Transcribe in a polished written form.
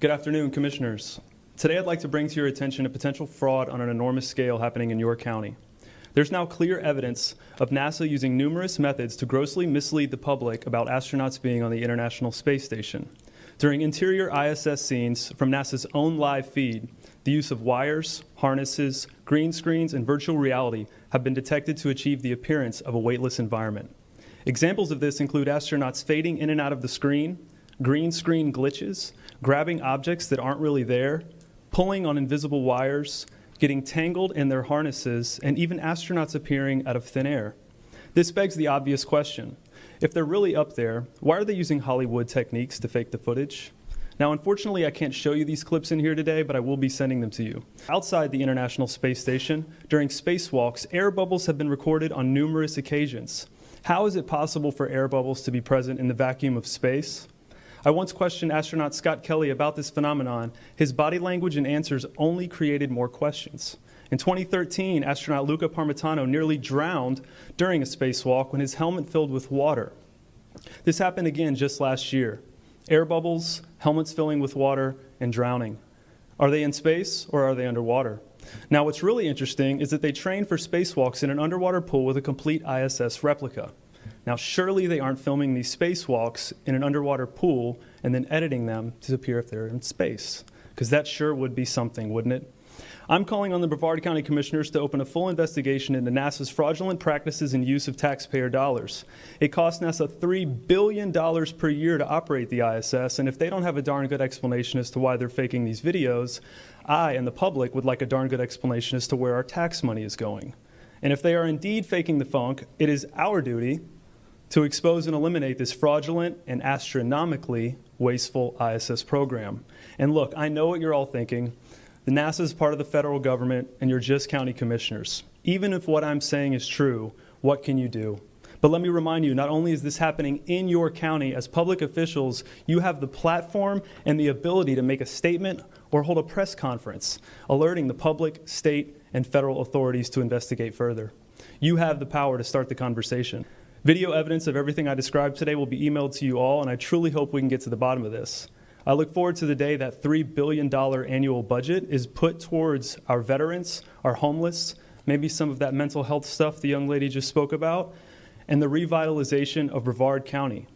Good afternoon, Commissioners. Today I'd like to bring to your attention a potential fraud on an enormous scale happening in your county. There's now clear evidence of NASA using numerous methods to grossly mislead the public about astronauts being on the International Space Station. During interior ISS scenes from NASA's own live feed, the use of wires, harnesses, green screens, and virtual reality have been detected to achieve the appearance of a weightless environment. Examples of this include astronauts fading in and out of the screen, green screen glitches, grabbing objects that aren't really there, pulling on invisible wires, getting tangled in their harnesses, and even astronauts appearing out of thin air. This begs the obvious question. If they're really up there, why are they using Hollywood techniques to fake the footage? Now, unfortunately, I can't show you these clips in here today, but I will be sending them to you. Outside the International Space Station, during spacewalks, air bubbles have been recorded on numerous occasions. How is it possible for air bubbles to be present in the vacuum of space? I once questioned astronaut Scott Kelly about this phenomenon. His body language and answers only created more questions. In 2013, astronaut Luca Parmitano nearly drowned during a spacewalk when his helmet filled with water. This happened again just last year. Air bubbles, helmets filling with water, and drowning. Are they in space or are they underwater? Now, what's really interesting is that they train for spacewalks in an underwater pool with a complete ISS replica. Now, surely they aren't filming these spacewalks in an underwater pool and then editing them to appear if they're in space, because that sure would be something, wouldn't it? I'm calling on the Brevard County Commissioners to open a full investigation into NASA's fraudulent practices and use of taxpayer dollars. It costs NASA $3 billion per year to operate the ISS, and if they don't have a darn good explanation as to why they're faking these videos, I and the public would like a darn good explanation as to where our tax money is going. And if they are indeed faking the funk, it is our duty to expose and eliminate this fraudulent and astronomically wasteful ISS program. And look, I know what you're all thinking. The NASA is part of the federal government, and you're just county commissioners. Even if what I'm saying is true, what can you do? But let me remind you, not only is this happening in your county, as public officials, you have the platform and the ability to make a statement or hold a press conference, alerting the public, state, and federal authorities to investigate further. You have the power to start the conversation. Video evidence of everything I described today will be emailed to you all, and I truly hope we can get to the bottom of this. I look forward to the day that $3 billion annual budget is put towards our veterans, our homeless, maybe some of that mental health stuff the young lady just spoke about, and the revitalization of Brevard County.